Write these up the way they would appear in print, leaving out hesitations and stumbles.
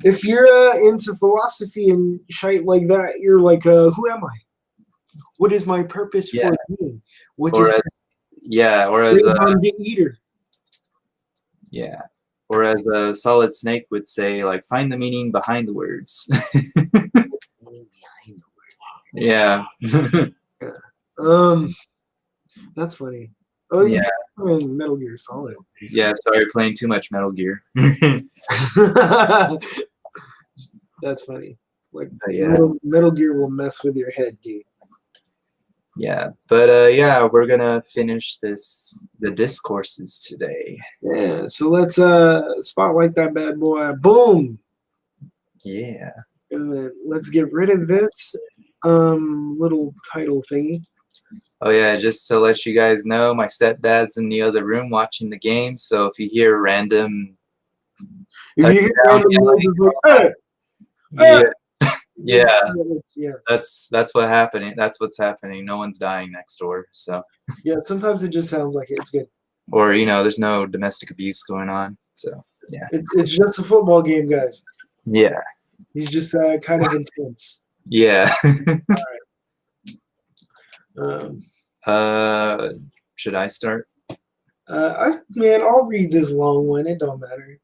If you're into philosophy and shit like that, you're like, who am I? What is my purpose Yeah. for being? What Or is as the eater? yeah. Or as a Solid Snake would say, like, find the meaning behind the words. Yeah. That's funny. Oh, Yeah. Metal Gear Solid. Yeah, sorry, playing too much Metal Gear. That's funny. Like Yeah. Metal Gear will mess with your head, dude. Yeah, but yeah, we're gonna finish the discourses today. Yeah, so let's spotlight that bad boy. Boom. Yeah. And then let's get rid of this little title thingy. Oh yeah, just to let you guys know, my stepdad's in the other room watching the game, so if you hear random yeah. Yeah. That's what's happening. That's what's happening. No one's dying next door, so. Yeah, sometimes it just sounds like it. It's good. Or, there's no domestic abuse going on, so yeah. It's just a football game, guys. Yeah. He's just kind of intense. Yeah. All right. Should I start? Man, I'll read this long one. It don't matter.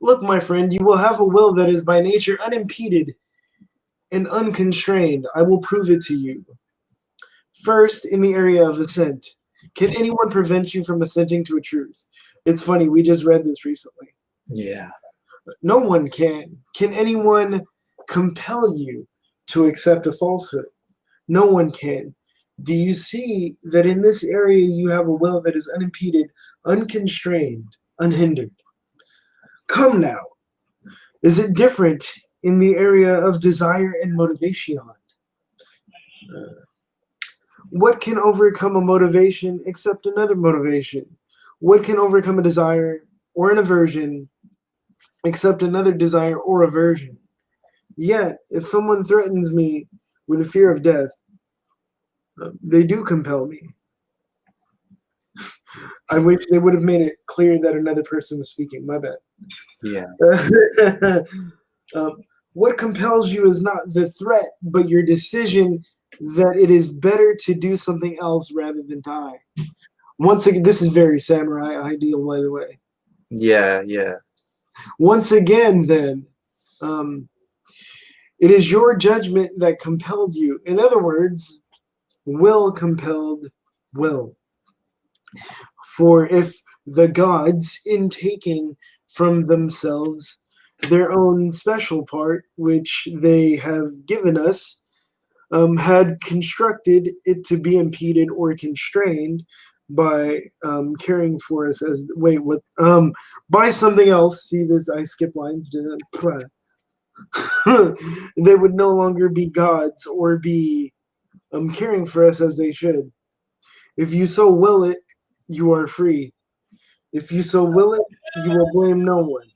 Look, my friend, you will have a will that is by nature unimpeded and unconstrained. I will prove it to you. First, in the area of assent. Can anyone prevent you from assenting to a truth? It's funny, we just read this recently. Yeah. No one can. Can anyone compel you to accept a falsehood? No one can. Do you see that in this area you have a will that is unimpeded, unconstrained, unhindered? Come now. Is it different in the area of desire and motivation? What can overcome a motivation except another motivation? What can overcome a desire or an aversion except another desire or aversion? Yet, if someone threatens me with a fear of death, they do compel me. I wish they would have made it clear that another person was speaking. My bad. Yeah. What compels you is not the threat, but your decision that it is better to do something else rather than die. Once again, this is very samurai ideal, by the way. Yeah, yeah. Once again, then, it is your judgment that compelled you. In other words, will compelled will. For if the gods, in taking from themselves their own special part, which they have given us, had constructed it to be impeded or constrained by caring for us as by something else. See this? I skip lines. They would no longer be gods or be caring for us as they should. If you so will it, you are free. If you so will it, you will blame no one.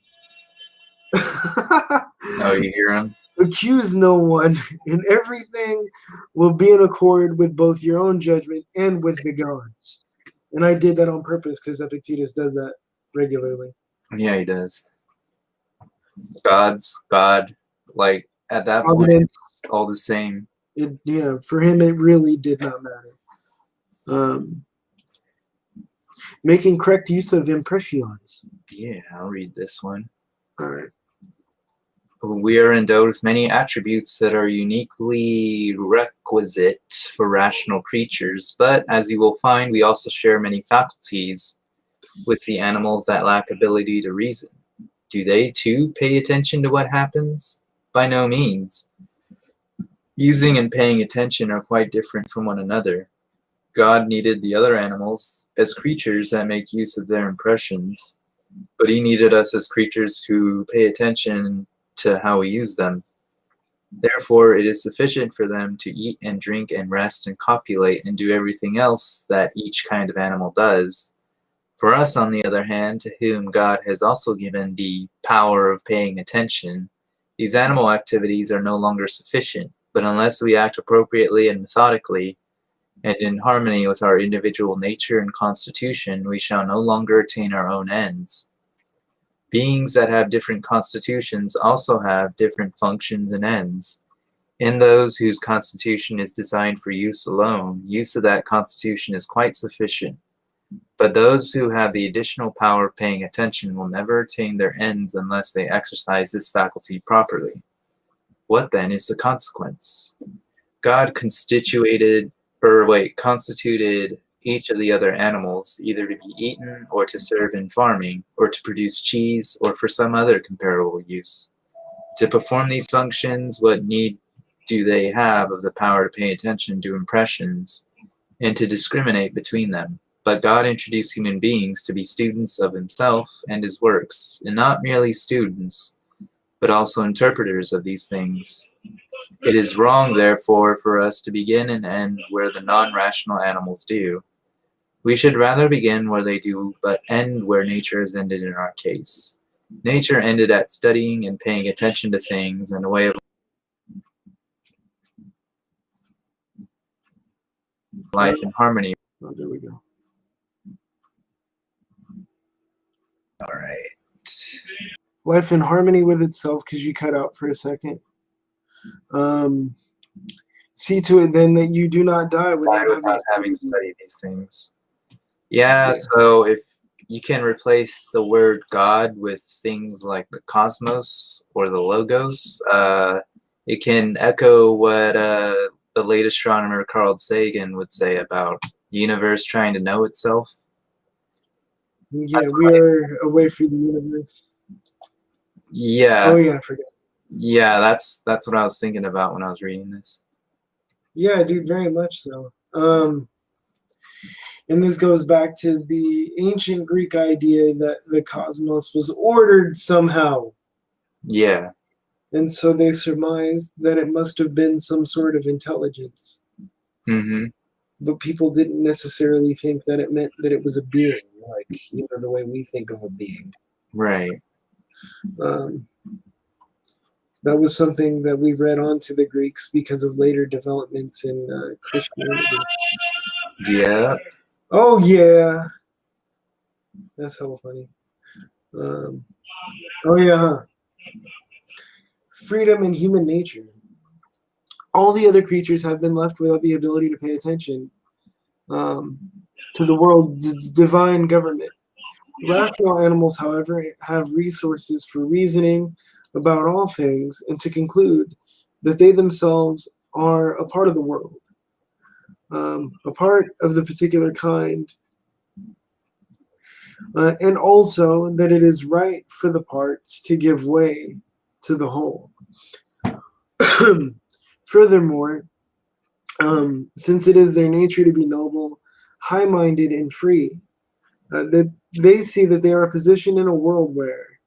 Oh, you hear him? Accuse no one, and everything will be in accord with both your own judgment and with the gods. And I did that on purpose because Epictetus does that regularly. Yeah, he does. God, like at that point, it's all the same. Yeah, for him it really did not matter. Making correct use of impressions. Yeah, I'll read this one. All right. We are endowed with many attributes that are uniquely requisite for rational creatures, but as you will find, we also share many faculties with the animals that lack ability to reason. Do they too pay attention to what happens? By no means. Using and paying attention are quite different from one another. God needed the other animals as creatures that make use of their impressions, but he needed us as creatures who pay attention to how we use them. Therefore, it is sufficient for them to eat and drink and rest and copulate and do everything else that each kind of animal does. For us, on the other hand, to whom God has also given the power of paying attention, these animal activities are no longer sufficient, but unless we act appropriately and methodically, and in harmony with our individual nature and constitution, we shall no longer attain our own ends. Beings that have different constitutions also have different functions and ends. In those whose constitution is designed for use alone, use of that constitution is quite sufficient. But those who have the additional power of paying attention will never attain their ends unless they exercise this faculty properly. What then is the consequence? God constituted each of the other animals either to be eaten or to serve in farming or to produce cheese or for some other comparable use. To perform these functions, what need do they have of the power to pay attention to impressions and to discriminate between them? But God introduced human beings to be students of himself and his works, and not merely students, but also interpreters of these things. It is wrong, therefore, for us to begin and end where the non-rational animals do. We should rather begin where they do, but end where nature has ended in our case. Nature ended at studying and paying attention to things in a way of life in harmony. Oh, there we go. All right. Life in harmony with itself, because you cut out for a second. See to it then that you do not die without having studied these things. Yeah, so if you can replace the word God with things like the cosmos or the logos, it can echo what the late astronomer Carl Sagan would say about the universe trying to know itself. Yeah, we are away from the universe. Yeah. Oh yeah, I forgot. Yeah, that's what I was thinking about when I was reading this. Yeah, dude, very much so. And this goes back to the ancient Greek idea that the cosmos was ordered somehow. Yeah. And so they surmised that it must have been some sort of intelligence. Mm-hmm. But people didn't necessarily think that it meant that it was a being, like, you know, the way we think of a being. Right. That was something that we read on to the Greeks because of later developments in Christianity. Yeah. Oh, yeah. That's hella funny. Oh, yeah. Huh? Freedom and human nature. All the other creatures have been left without the ability to pay attention to the world's divine government. Rational animals, however, have resources for reasoning about all things and to conclude that they themselves are a part of the world, a part of the particular kind, and also that it is right for the parts to give way to the whole. Furthermore, since it is their nature to be noble, high-minded, and free, that they see that they are positioned in a world where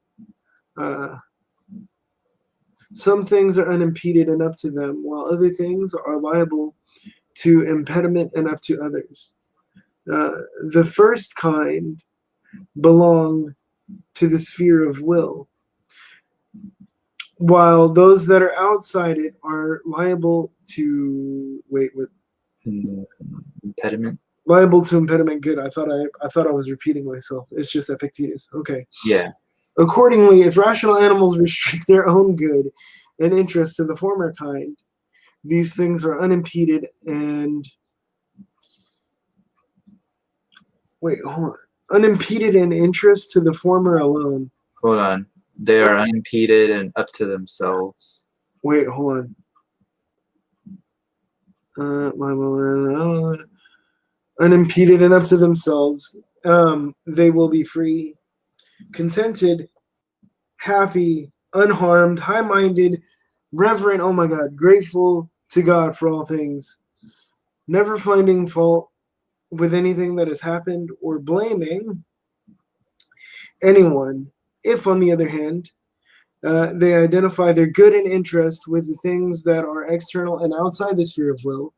some things are unimpeded and up to them, while other things are liable to impediment and up to others. The first kind belong to the sphere of will, while those that are outside it are liable to impediment. Liable to impediment. Good. I thought I was repeating myself. It's just Epictetus. Okay. Yeah. Accordingly, if rational animals restrict their own good and interest to the former kind, these things are unimpeded and unimpeded in interest to the former alone. Hold on. They are unimpeded and up to themselves. Wait, hold on. Unimpeded and up to themselves, they will be free, contented, happy, unharmed, high-minded, reverent, oh my God, grateful to God for all things, never finding fault with anything that has happened or blaming anyone. If, on the other hand, they identify their good and interest with the things that are external and outside the sphere of will,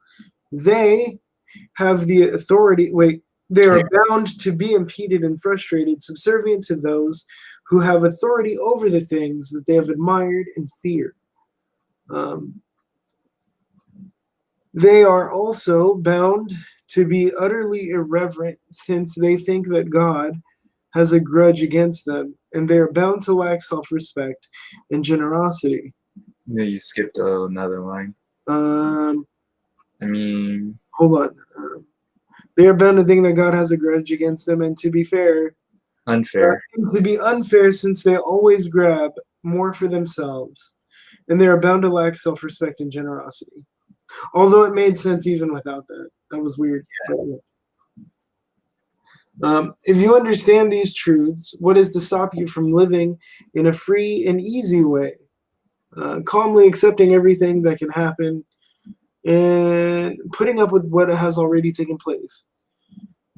they have the authority, they are bound to be impeded and frustrated, subservient to those who have authority over the things that they have admired and feared. They are also bound to be utterly irreverent, since they think that God has a grudge against them and they are bound to lack self-respect and generosity. No, you skipped another line. Um, I mean, hold on. They are bound to think that God has a grudge against them, and to be fair, unfair. to be unfair, since they always grab more for themselves, and they are bound to lack self-respect and generosity. Although it made sense even without that. That was weird. But, yeah. If you understand these truths, what is to stop you from living in a free and easy way, calmly accepting everything that can happen, and putting up with what has already taken place?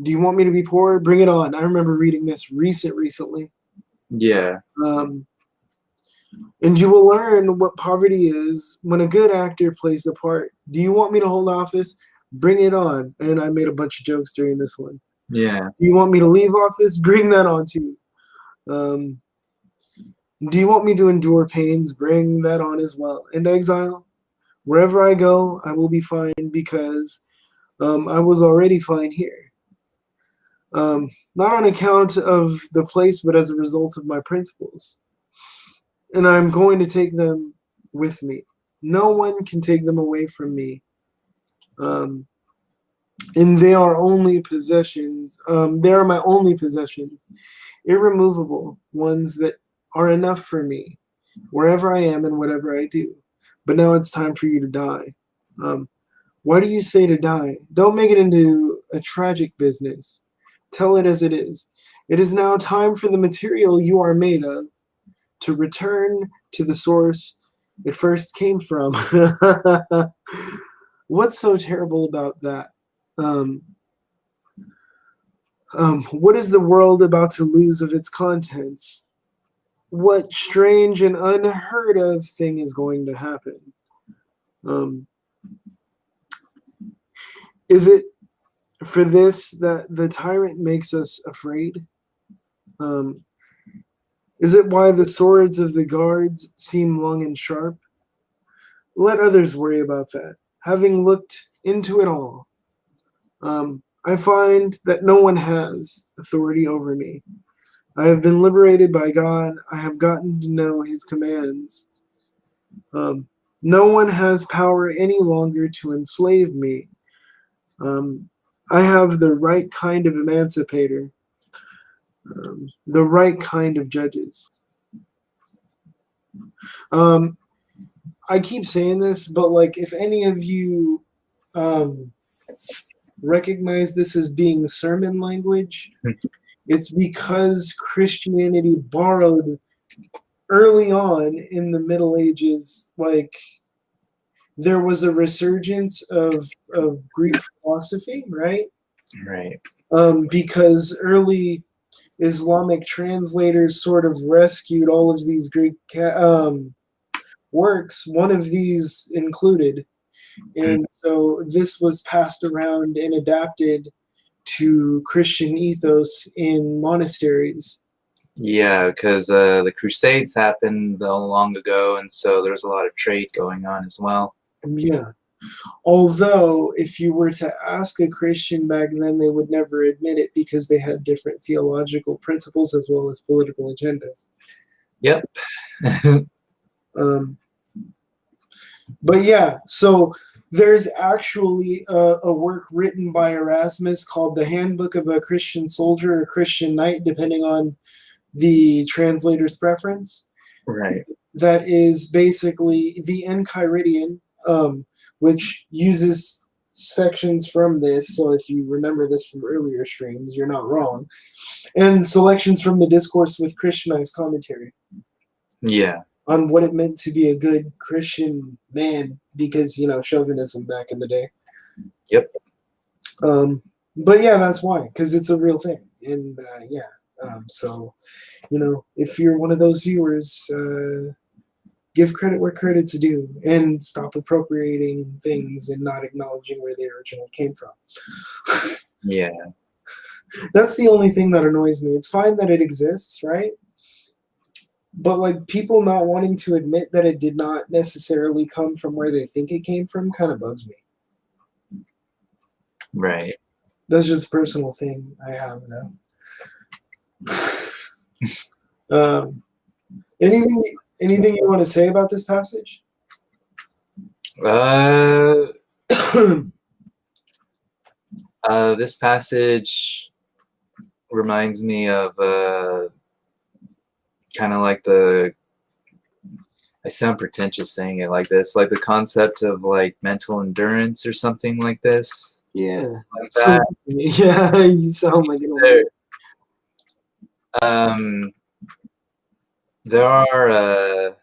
Do you want me to be poor? Bring it on. I remember reading this recently. Yeah. And you will learn what poverty is when a good actor plays the part. Do you want me to hold office? Bring it on. And I made a bunch of jokes during this one. Yeah. Do you want me to leave office? Bring that on too. Do you want me to endure pains? Bring that on as well. And exile? Wherever I go, I will be fine because I was already fine here. Not on account of the place, but as a result of my principles. And I'm going to take them with me. No one can take them away from me. And they are only possessions. They are my only possessions, irremovable ones that are enough for me, wherever I am and whatever I do. But now it's time for you to die. Why do you say to die? Don't make it into a tragic business. Tell it as it is. It is now time for the material you are made of to return to the source it first came from. What's so terrible about that? What is the world about to lose of its contents? What strange and unheard of thing is going to happen? Is it for this that the tyrant makes us afraid? Is it why the swords of the guards seem long and sharp? Let others worry about that. Having looked into it all, I find that no one has authority over me. I have been liberated by God. I have gotten to know his commands. No one has power any longer to enslave me. I have the right kind of emancipator, the right kind of judges. I keep saying this, but like, if any of you recognize this as being sermon language, it's because Christianity borrowed early on in the Middle Ages, like, there was a resurgence of Greek philosophy, right? Right. Because early Islamic translators sort of rescued all of these Greek works, one of these included. And so this was passed around and adapted to Christian ethos in monasteries. Yeah, because the Crusades happened long ago, and so there's a lot of trade going on as well. Yeah. Although, if you were to ask a Christian back then, they would never admit it because they had different theological principles as well as political agendas. Yep. But yeah, so there's actually a work written by Erasmus called The Handbook of a Christian Soldier or Christian Knight, depending on the translator's preference. Right. That is basically the Enchiridion, which uses sections from this. So if you remember this from earlier streams, you're not wrong. And selections from the Discourse with Christianized Commentary. Yeah. On what it meant to be a good Christian man, because, you know, chauvinism back in the day. Yep. But yeah, that's why, because it's a real thing. And so, you know, if you're one of those viewers, give credit where credit's due and stop appropriating things and not acknowledging where they originally came from. Yeah. That's the only thing that annoys me. It's fine that it exists, right? But like, people not wanting to admit that it did not necessarily come from where they think it came from kind of bugs me. Right. That's just a personal thing I have, though. Um, anything you want to say about this passage? This passage reminds me of kind of like I sound pretentious saying it like this, like the concept of like mental endurance or something like this. Yeah. Like that. Yeah, you sound like an old. There are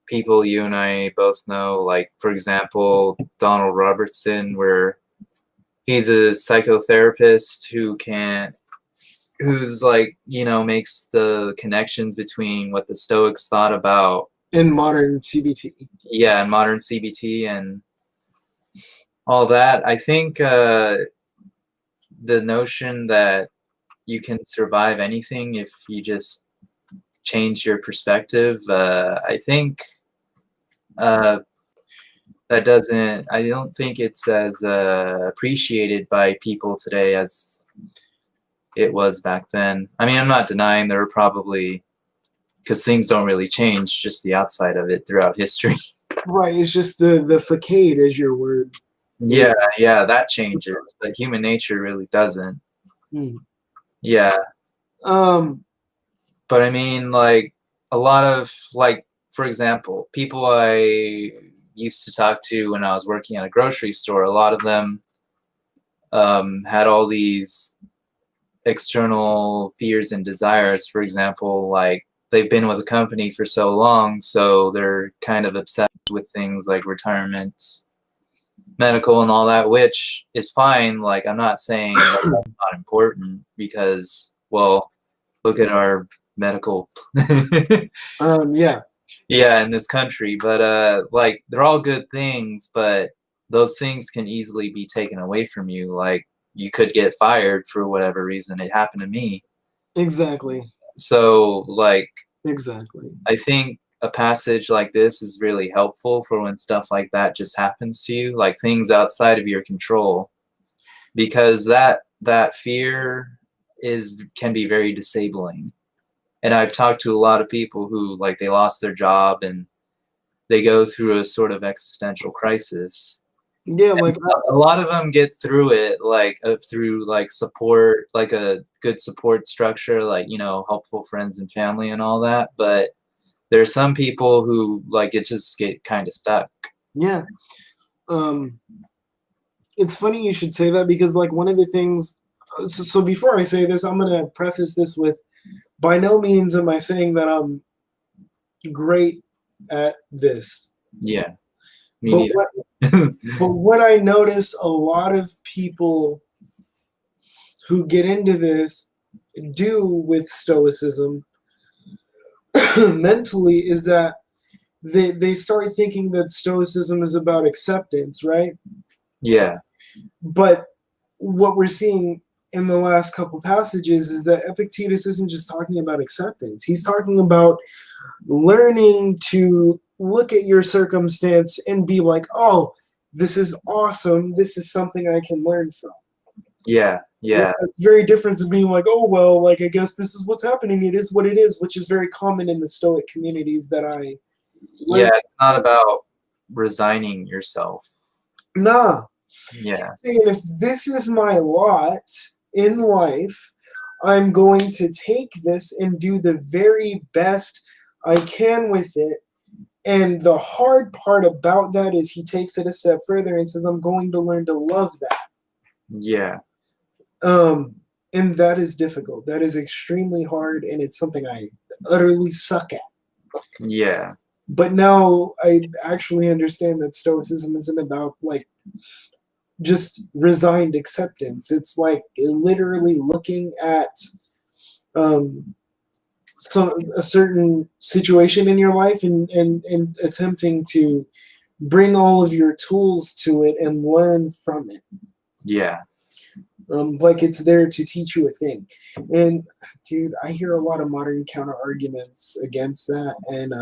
people you and I both know, like for example, Donald Robertson, where he's a psychotherapist who's like, makes the connections between what the Stoics thought about in modern CBT. Yeah, in modern CBT and all that. I think the notion that you can survive anything if you just change your perspective, I think I don't think it's as appreciated by people today as it was back then. I mean, I'm not denying there were probably, because things don't really change, just the outside of it throughout history. Right, it's just the facade is your word. Yeah, that changes, but human nature really doesn't. Yeah. But I mean, like, a lot of, like, for example, people I used to talk to when I was working at a grocery store, a lot of them had all these external fears and desires. For example, like, they've been with a company for so long, so they're kind of obsessed with things like retirement, medical, and all that, which is fine. Like, I'm not saying that that's not important, because, well, look at our medical in this country. But like, they're all good things, but those things can easily be taken away from you. Like, you could get fired for whatever reason. It happened to me. Exactly. So, like, exactly, I think a passage like this is really helpful for when stuff like that just happens to you, like things outside of your control, because that fear can be very disabling. And I've talked to a lot of people who, like, they lost their job and they go through a sort of existential crisis. Yeah, like a lot of them get through it, like through like support, like a good support structure, like, helpful friends and family and all that. But there's some people who, like, it just get kind of stuck. Yeah. It's funny you should say that, because like one of the things, so before I say this, I'm going to preface this with, by no means am I saying that I'm great at this. Yeah. Me neither. But what I notice a lot of people who get into this do with Stoicism mentally is that they start thinking that Stoicism is about acceptance, right? Yeah. But what we're seeing in the last couple passages is that Epictetus isn't just talking about acceptance. He's talking about learning to look at your circumstance and be like, oh, this is awesome. This is something I can learn from. Yeah. It's very different than being like, oh, well, like, I guess this is what's happening. It is what it is, which is very common in the Stoic communities that I Yeah, it's not about resigning yourself. Nah. Yeah. And if this is my lot in life, I'm going to take this and do the very best I can with it. And the hard part about that is he takes it a step further and says, I'm going to learn to love that. Yeah. And that is difficult. That is extremely hard, and it's something I utterly suck at. Yeah. But now I actually understand that Stoicism isn't about, like, just resigned acceptance. It's like literally looking at a certain situation in your life and attempting to bring all of your tools to it and learn from it. Yeah. Like it's there to teach you a thing. And dude, I hear a lot of modern counter arguments against that, and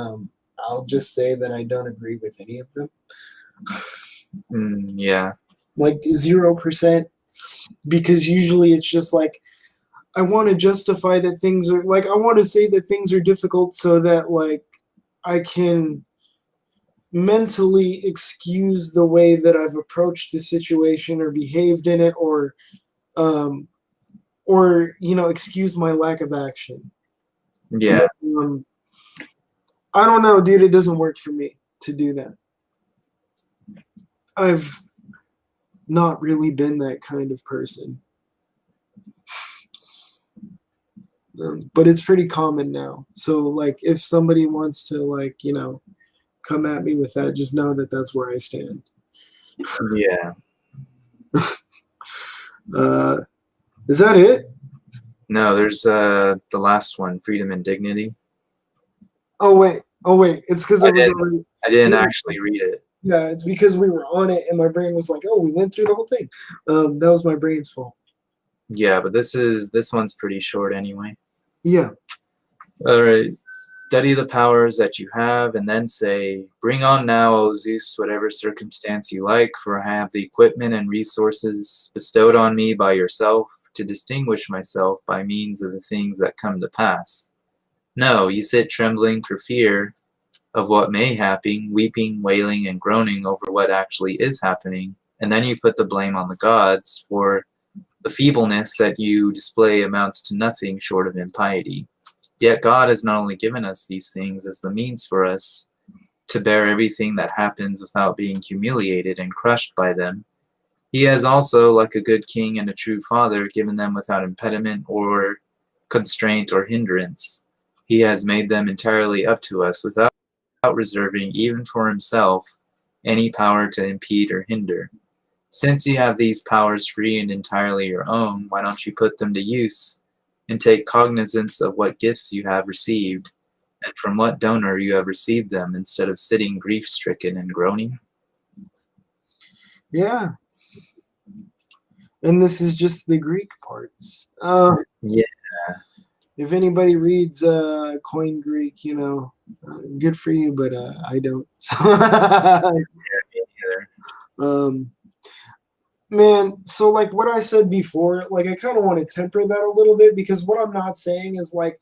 I'll just say that I don't agree with any of them. Yeah. Like 0%, because usually it's just like, I want to justify that things are like, I want to say that things are difficult so that like I can mentally excuse the way that I've approached the situation or behaved in it, um or excuse my lack of action. Yeah. um, I don't know, dude, it doesn't work for me to do that. I've not really been that kind of person. But it's pretty common now. So like if somebody wants to like, come at me with that, just know that that's where I stand. Yeah. Is that it? No, there's the last one, freedom and dignity. Oh wait. It's because I it was didn't, already. I didn't actually read it. Yeah, it's because we were on it and my brain was like, oh, we went through the whole thing. That was my brain's fault. Yeah, but this one's pretty short anyway. Yeah. All right. Study the powers that you have, and then say, "Bring on now, O Zeus, whatever circumstance you like, for I have the equipment and resources bestowed on me by yourself to distinguish myself by means of the things that come to pass." No, you sit trembling for fear of what may happen, weeping, wailing, and groaning over what actually is happening, and then you put the blame on the gods, for the feebleness that you display amounts to nothing short of impiety. Yet God has not only given us these things as the means for us to bear everything that happens without being humiliated and crushed by them, He has also, like a good king and a true father, given them without impediment or constraint or hindrance. He has made them entirely up to us without reserving, even for Himself, any power to impede or hinder. Since you have these powers free and entirely your own, why don't you put them to use and take cognizance of what gifts you have received and from what donor you have received them, instead of sitting grief-stricken and groaning? Yeah. And this is just the Greek parts. Yeah. If anybody reads Coin Greek, good for you, but I don't. Man, so like what I said before, like I kind of want to temper that a little bit, because what I'm not saying is like,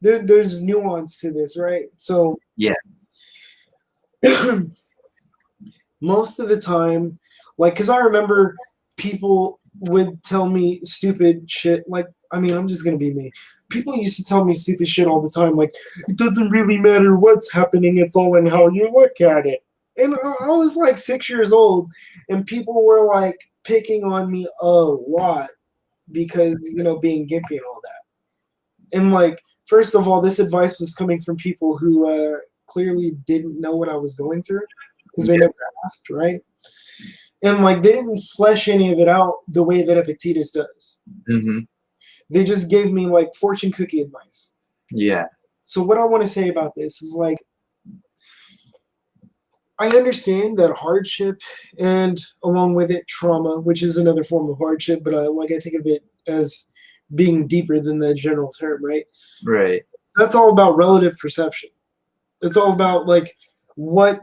there's nuance to this, right? So Yeah. most of the time, like, because I remember people would tell me stupid shit. Like, I mean, I'm just gonna be me. People used to tell me stupid shit all the time. Like, it doesn't really matter what's happening; it's all in how you look at it. And I was like 6 years old, and people were like picking on me a lot because being gimpy and all that. And like, first of all, this advice was coming from people who clearly didn't know what I was going through, because they never asked, right? And like, they didn't flesh any of it out the way that Epictetus does. Mm-hmm. They just gave me like fortune cookie advice. Yeah. So what I want to say about this is like, I understand that hardship and along with it trauma, which is another form of hardship, but I think of it as being deeper than the general term, right? Right. That's all about relative perception. It's all about like what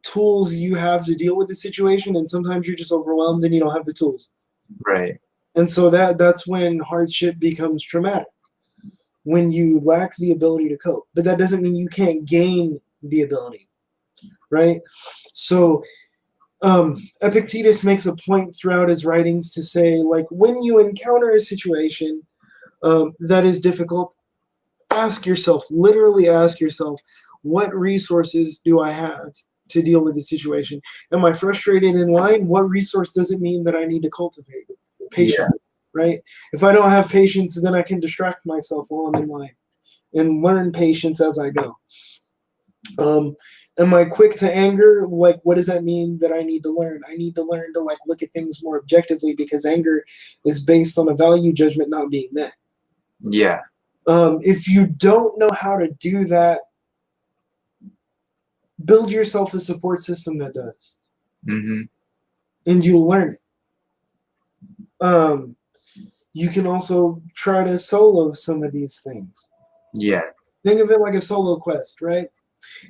tools you have to deal with the situation, and sometimes you're just overwhelmed and you don't have the tools. Right. And so that's when hardship becomes traumatic, when you lack the ability to cope. But that doesn't mean you can't gain the ability, right? So Epictetus makes a point throughout his writings to say, like, when you encounter a situation that is difficult, literally ask yourself, what resources do I have to deal with the situation? Am I frustrated in line? What resource does it mean that I need to cultivate? Patience, right? If I don't have patience, then I can distract myself while I'm in line and learn patience as I go. Am I quick to anger? Like, what does that mean that I need to learn? I need to learn to like look at things more objectively, because anger is based on a value judgment not being met. Yeah. If you don't know how to do that, build yourself a support system that does. Mm-hmm. And you learn it. You can also try to solo some of these things. Yeah. Think of it like a solo quest, right?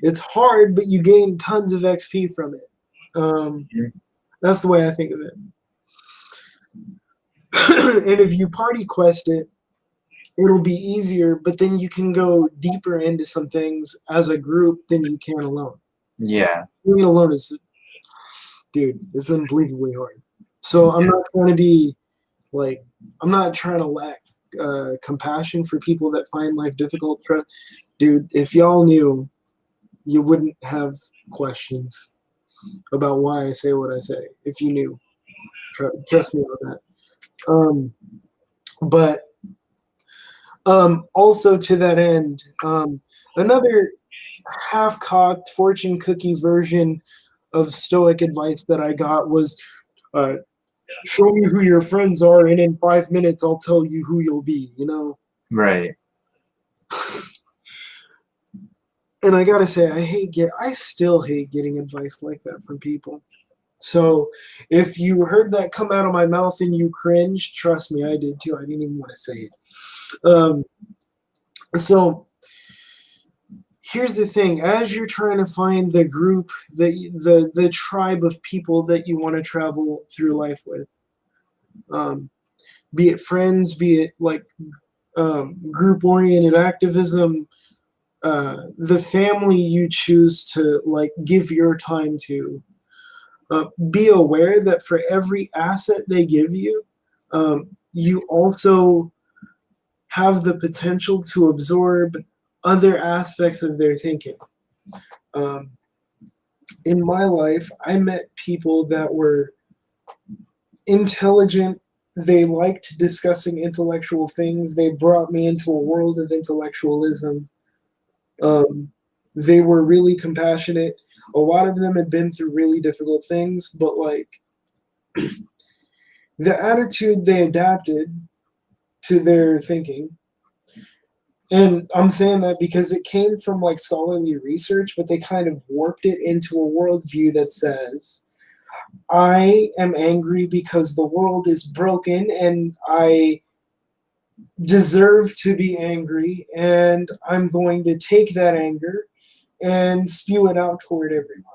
It's hard, but you gain tons of XP from it. That's the way I think of it. And if you party quest it, it'll be easier, but then you can go deeper into some things as a group than you can alone. Yeah. Doing it alone is, dude, it's unbelievably hard. So I'm not trying to be like, I'm not trying to lack compassion for people that find life difficult. Dude, if y'all knew, you wouldn't have questions about why I say what I say. If you knew, trust me on that. But also to that end, another half-cocked fortune cookie version of Stoic advice that I got was, show me who your friends are, and in 5 minutes I'll tell you who you'll be, you know? Right. And I gotta say, I still hate getting advice like that from people. So if you heard that come out of my mouth and you cringed, trust me, I did too. I didn't even want to say it. So here's the thing: as you're trying to find the group, the tribe of people that you want to travel through life with, be it friends, be it like group-oriented activism, the family you choose to like give your time to, be aware that for every asset they give you, you also have the potential to absorb other aspects of their thinking. In my life, I met people that were intelligent. They liked discussing intellectual things. They brought me into a world of intellectualism. They were really compassionate. A lot of them had been through really difficult things, but like the attitude they adapted to their thinking. And I'm saying that because it came from like scholarly research, but they kind of warped it into a worldview that says, I am angry because the world is broken and I deserve to be angry, and I'm going to take that anger and spew it out toward everyone.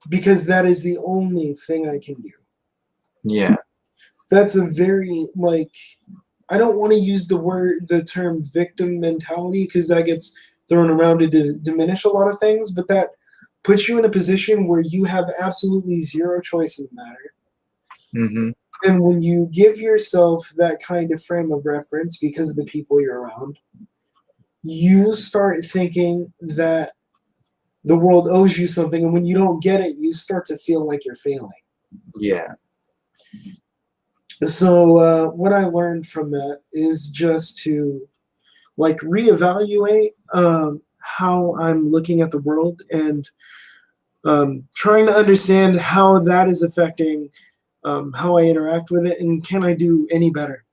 Because that is the only thing I can do. Yeah. That's a very, like, I don't want to use the term victim mentality because that gets thrown around to diminish a lot of things, but that puts you in a position where you have absolutely zero choice in the matter. Mm-hmm. And when you give yourself that kind of frame of reference because of the people you're around, you start thinking that the world owes you something, and when you don't get it, you start to feel like you're failing. Yeah. So what I learned from that is just to like reevaluate how I'm looking at the world and trying to understand how that is affecting how I interact with it, and can I do any better?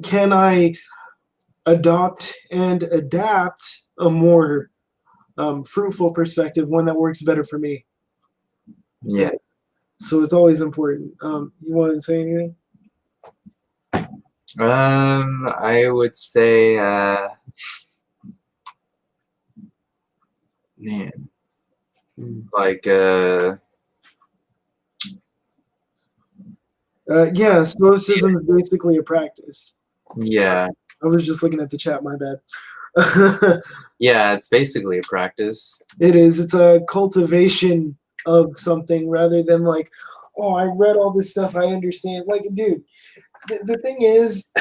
Can I adopt and adapt a more fruitful perspective, one that works better for me? Yeah. So it's always important. You want to say anything? I would say, man, like, Yeah, Stoicism is basically a practice. yeah, I was just looking at the chat, my bad. yeah, it's basically a practice. It is. It's a cultivation of something rather than like, oh, I read all this stuff, I understand. Like, dude, the thing is,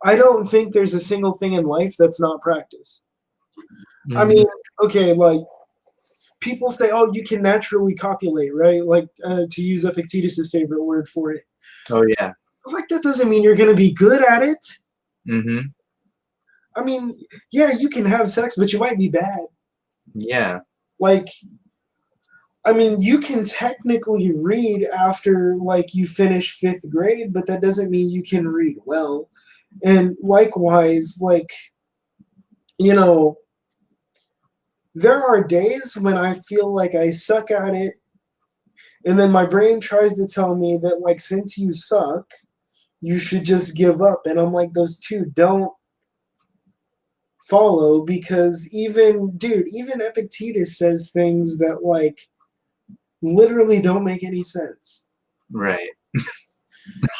I don't think there's a single thing in life that's not practice. Mm-hmm. I mean, okay, like, people say, oh, you can naturally copulate, right? Like, to use Epictetus' favorite word for it. Oh, yeah. Like, that doesn't mean you're going to be good at it. Mm-hmm. I mean, yeah, you can have sex, but you might be bad. Yeah. Like, I mean, you can technically read after, like, you finish 5th grade, but that doesn't mean you can read well. And likewise, like, you know, there are days when I feel like I suck at it, and then my brain tries to tell me that, like, since you suck, you should just give up. And I'm like, those two don't follow, because even Epictetus says things that, like, literally don't make any sense. Right.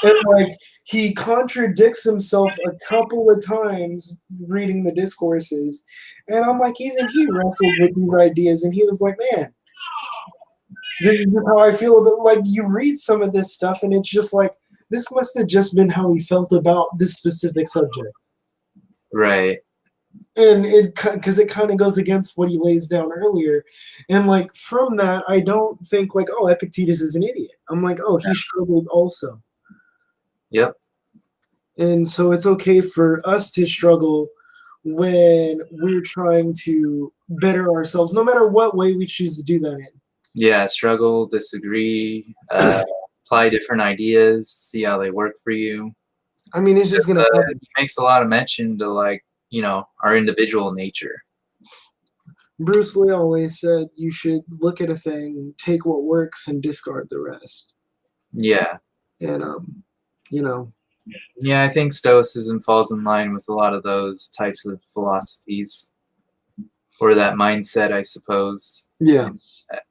And like he contradicts himself a couple of times reading the discourses, and I'm like, even he wrestled with these ideas, and he was like, man, this is just how I feel about. Like you read some of this stuff, and it's just like this must have just been how he felt about this specific subject. Right. And because it kind of goes against what he lays down earlier, and like from that, I don't think like, oh, Epictetus is an idiot. I'm like, oh, he struggled also. Yep. And so it's okay for us to struggle when we're trying to better ourselves, no matter what way we choose to do that in. Yeah, struggle, disagree, apply different ideas, see how they work for you. I mean, it's just gonna happen. He makes a lot of mention to like, our individual nature. Bruce Lee always said you should look at a thing, take what works, and discard the rest. Yeah. And Yeah, I think Stoicism falls in line with a lot of those types of philosophies, or that mindset, I suppose. Yeah.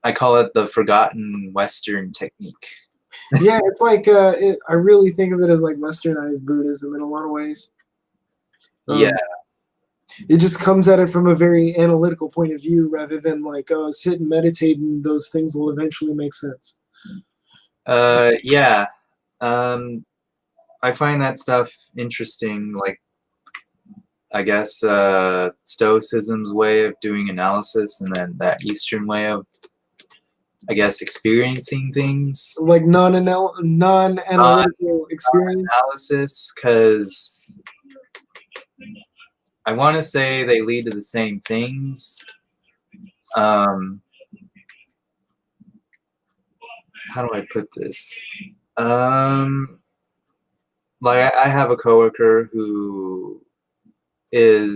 I call it the forgotten Western technique. Yeah, it's like I really think of it as like westernized Buddhism in a lot of ways. Yeah. It just comes at it from a very analytical point of view rather than like, oh, sit and meditate and those things will eventually make sense. Yeah. I find that stuff interesting, like, I guess Stoicism's way of doing analysis, and then that Eastern way of, I guess, experiencing things. Like non-analytical experience. Analysis, because I want to say they lead to the same things. How do I put this? Like I have a coworker who he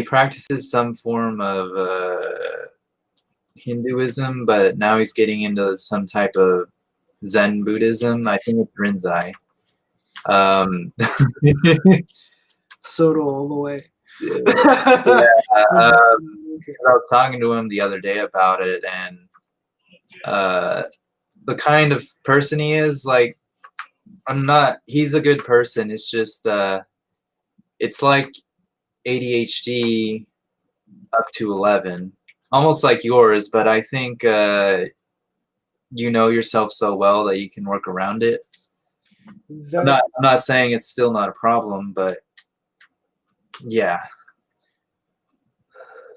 practices some form of Hinduism, but now he's getting into some type of Zen Buddhism. I think it's Rinzai. Soto all the way. Yeah. I was talking to him the other day about it, and the kind of person he is, like, he's a good person. It's just, it's like ADHD up to 11, almost like yours, but I think you know yourself so well that you can work around it. I'm not saying it's still not a problem, but yeah.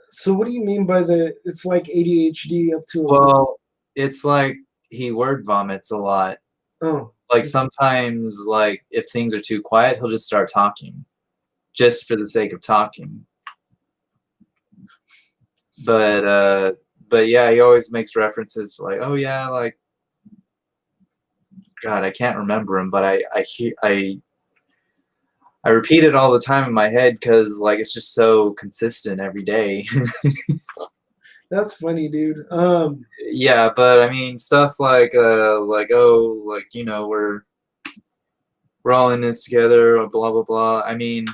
So what do you mean by it's like ADHD up to 11? Well, it's like he word vomits a lot. Oh. Like sometimes, like if things are too quiet, he'll just start talking, just for the sake of talking. But yeah, he always makes references to like, oh yeah, like, God, I can't remember him, but I repeat it all the time in my head because like it's just so consistent every day. That's funny, dude. Yeah, but I mean stuff like oh, like, we're all in this together, or blah blah blah. I mean,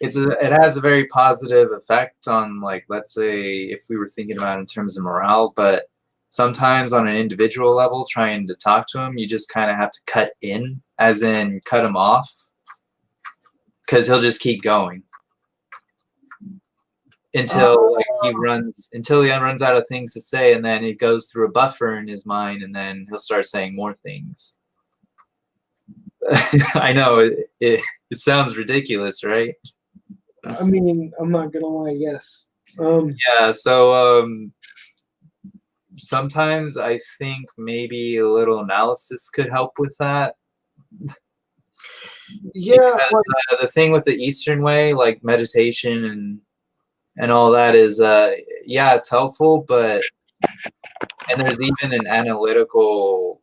it has a very positive effect on, like, let's say if we were thinking about it in terms of morale, but sometimes on an individual level, trying to talk to him, you just kind of have to cut in, as in cut him off, because he'll just keep going until he runs out of things to say, and then it goes through a buffer in his mind, and then he'll start saying more things. I know it sounds ridiculous, right? I mean, I'm not gonna lie, yes. Yeah, so sometimes I think maybe a little analysis could help with that. Yeah, because, the thing with the Eastern way, like meditation and all that, is yeah, it's helpful, and there's even an analytical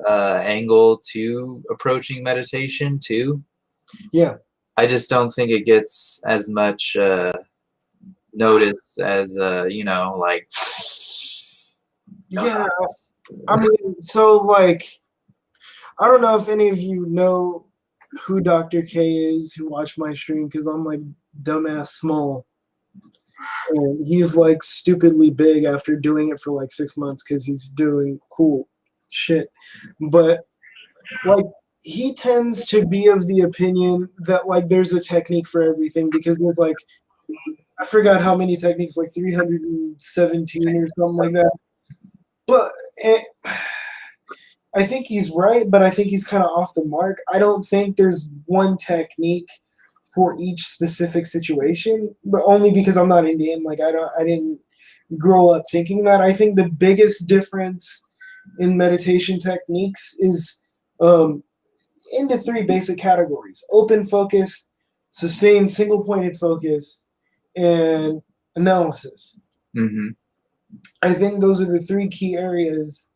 angle to approaching meditation too. Yeah. I just don't think it gets as much notice as like. Yeah, I mean, so like, I don't know if any of you know who Dr. K is, who watch my stream, because I'm like dumbass small. And he's like stupidly big after doing it for like 6 months because he's doing cool shit. But like he tends to be of the opinion that like there's a technique for everything because there's like I forgot how many techniques, like 317 or something like that. But I think he's right, but I think he's kind of off the mark. I don't think there's one technique for each specific situation, but only because I'm not Indian. Like I didn't grow up thinking that. I think the biggest difference in meditation techniques is into three basic categories: open focus, sustained single pointed focus, and analysis. Mm-hmm. I think those are the three key areas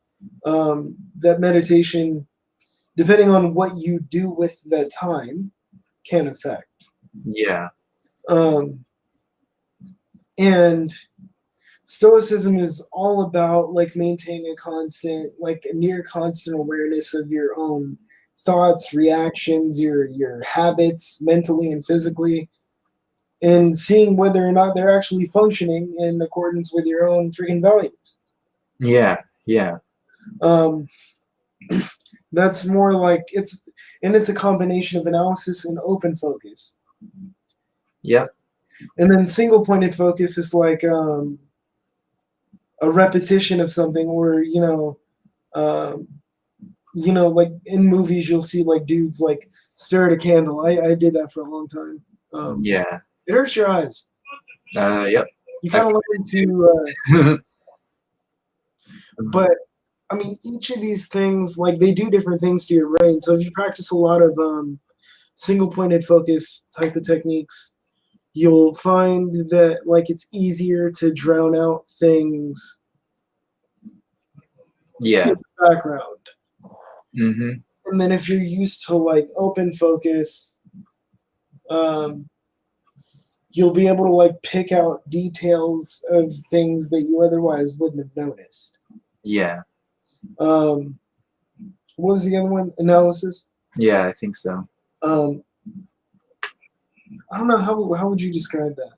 that meditation, depending on what you do with the time, can affect. Yeah. And Stoicism is all about like maintaining a constant, like a near constant awareness of your own thoughts, reactions, your habits, mentally and physically, and seeing whether or not they're actually functioning in accordance with your own freaking values. Yeah. Yeah. That's more like it's a combination of analysis and open focus. Yep. And then single pointed focus is like a repetition of something, or like in movies you'll see like dudes like stare at a candle. I did that for a long time. Yeah. It hurts your eyes. Yep. You kind of learn to, but I mean, each of these things, like they do different things to your brain. So if you practice a lot of single pointed focus type of techniques, you'll find that like it's easier to drown out things Yeah. in the background. Mm-hmm. And then if you're used to like open focus, you'll be able to like pick out details of things that you otherwise wouldn't have noticed. Yeah. What was the other one? Analysis? Yeah, I think so. I don't know, how would you describe that?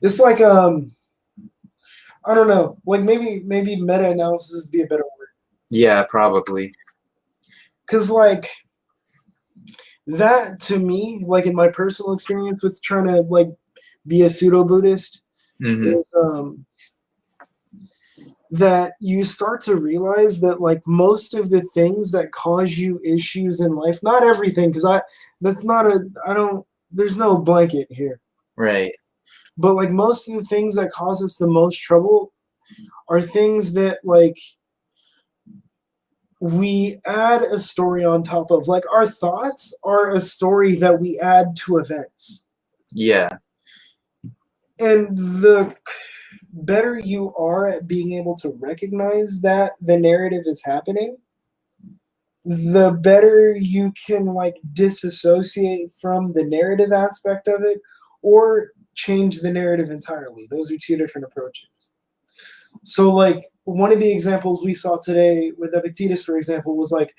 It's like I don't know, like maybe meta-analysis would be a better word. Yeah, probably. Because like that to me, like in my personal experience with trying to like be a pseudo-Buddhist, Mm-hmm. is that you start to realize that like most of the things that cause you issues in life, not everything, because there's no blanket here. Right. But like most of the things that cause us the most trouble are things that like we add a story on top of. Like our thoughts are a story that we add to events. Yeah. And the better you are at being able to recognize that the narrative is happening, the better you can like disassociate from the narrative aspect of it or change the narrative entirely. Those are two different approaches. So like one of the examples we saw today with Epictetus, for example, was like,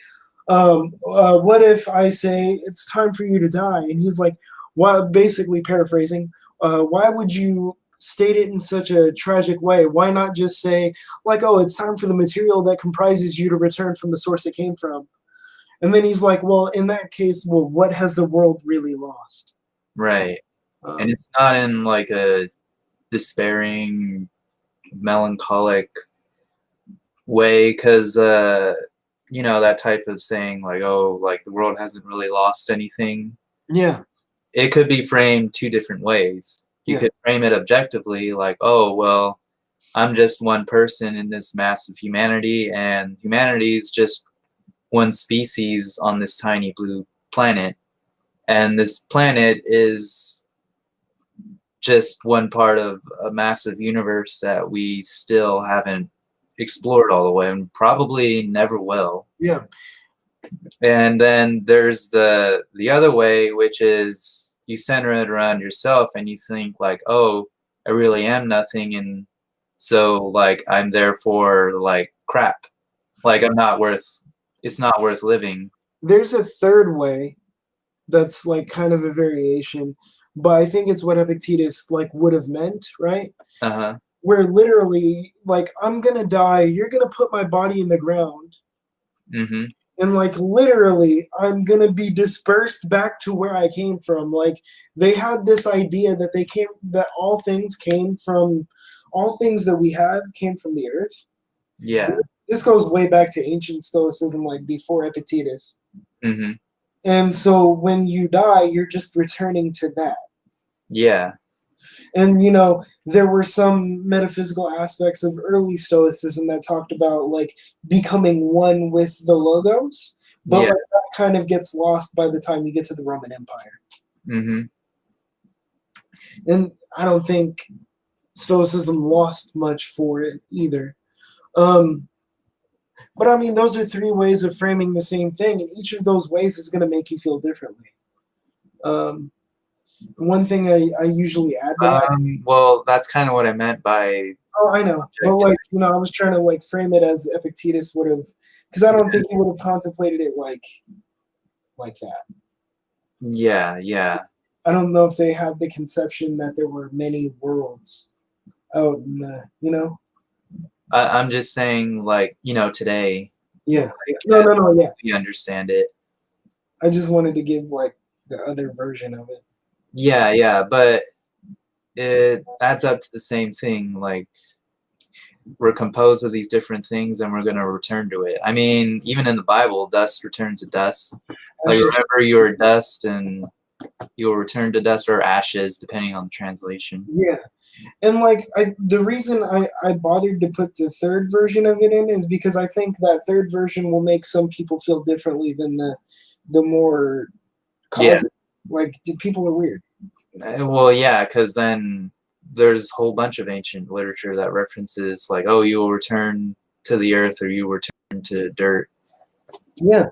what if I say it's time for you to die? And he's like, well, basically paraphrasing, why would you state it in such a tragic way? Why not just say like, oh, it's time for the material that comprises you to return from the source it came from? And then he's like, well, in that case, well, what has the world really lost? Right. And it's not in like a despairing, melancholic way, because that type of saying like, oh, like the world hasn't really lost anything. Yeah. It could be framed two different ways. You could frame it objectively like, oh, well, I'm just one person in this massive humanity, and humanity is just one species on this tiny blue planet, and this planet is just one part of a massive universe that we still haven't explored all the way and probably never will. Yeah. And then there's the other way, which is you center it around yourself and you think like, oh, I really am nothing, and so like I'm therefore like crap, like it's not worth living. There's a third way that's like kind of a variation, but I think it's what Epictetus like would have meant, right? Uh-huh. Where literally, like, I'm gonna die, you're gonna put my body in the ground, Mm-hmm. and like literally I'm gonna be dispersed back to where I came from. Like, they had this idea that all things that we have came from the earth. Yeah. This goes way back to ancient Stoicism, like before Epictetus. Mm-hmm. And so when you die, you're just returning to that. Yeah. And there were some metaphysical aspects of early Stoicism that talked about like becoming one with the logos, but Yeah. like, that kind of gets lost by the time you get to the Roman Empire. Mm-hmm. And I don't think Stoicism lost much for it either. But I mean, those are three ways of framing the same thing, and each of those ways is going to make you feel differently. One thing I usually add to that. Well, that's kind of what I meant by. Oh, I know, but like I was trying to like frame it as Epictetus would have, because I don't think he would have contemplated it like that. Yeah, yeah. I don't know if they had the conception that there were many worlds out in the. I'm just saying, like, today. Yeah. Like, No. Yeah. We understand it. I just wanted to give like the other version of it. Yeah, but it adds up to the same thing. Like, we're composed of these different things, and we're going to return to it. I mean, even in the Bible, dust returns to dust. Like, remember, you are dust, and you will return to dust, or ashes, depending on the translation. Yeah. And like the reason I bothered to put the third version of it in is because I think that third version will make some people feel differently than the more like people are weird. Well, yeah, because then there's a whole bunch of ancient literature that references like, oh, you will return to the earth, or you will return to dirt. Yeah,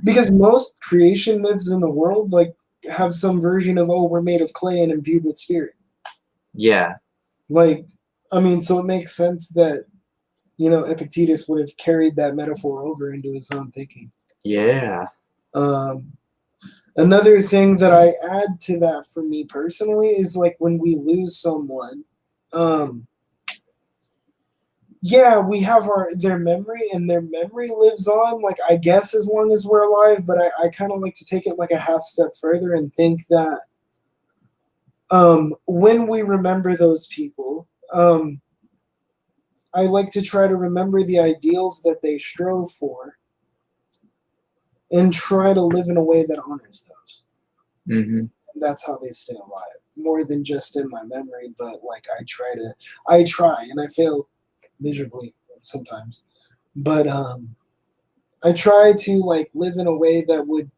because most creation myths in the world like have some version of, oh, we're made of clay and imbued with spirit. Yeah. Like, I mean, so it makes sense that, Epictetus would have carried that metaphor over into his own thinking. Yeah. Another thing that I add to that for me personally is like when we lose someone, we have their memory, and their memory lives on, like, I guess as long as we're alive, but I kind of like to take it like a half step further and think that when we remember those people, I like to try to remember the ideals that they strove for and try to live in a way that honors those. Mm-hmm. And that's how they stay alive, more than just in my memory, but like I try and I fail miserably sometimes, but I try to like live in a way that would,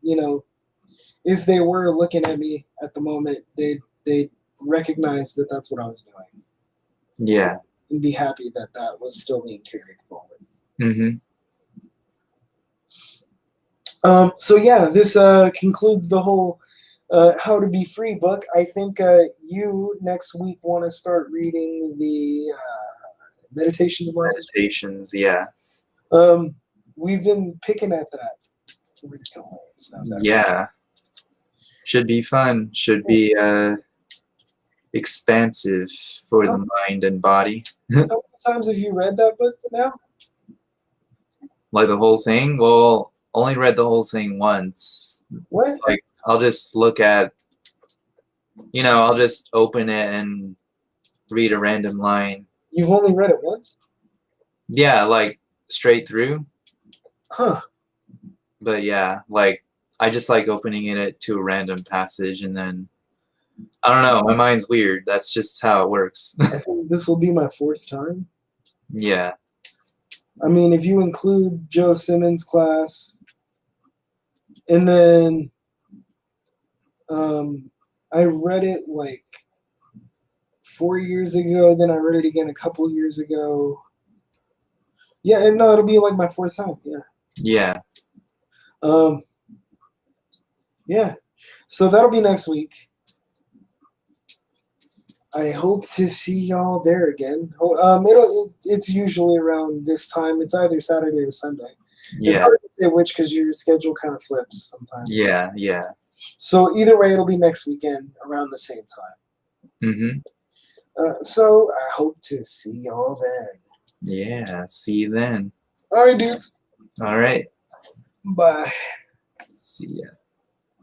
if they were looking at me at the moment, they'd recognize that that's what I was doing. Yeah. And be happy that that was still being carried forward. Mm-hmm. So yeah, this concludes the whole How to Be Free book. I think you next week want to start reading the Meditations. Meditations, yeah. We've been picking at that. Yeah. Should be fun. Should be expansive for the mind and body. How many times have you read that book now? Like the whole thing? Well, only read the whole thing once. What? Like, I'll just look at, I'll just open it and read a random line. You've only read it once? Yeah, like straight through. Huh. But yeah, like I just like opening it to a random passage, and then I don't know, my mind's weird. That's just how it works. I think this will be my fourth time. Yeah. I mean, if you include Joe Simmons' class, and then I read it like 4 years ago, then I read it again a couple years ago. Yeah, and no, it'll be like my fourth time. Yeah. Yeah. Yeah. So that'll be next week. I hope to see y'all there again. It's usually around this time. It's either Saturday or Sunday. Yeah. It's hard to say which because your schedule kind of flips sometimes. Yeah. So either way, it'll be next weekend around the same time. Mm-hmm. So I hope to see y'all then. Yeah, see you then. All right, dudes. All right. Bye. See ya.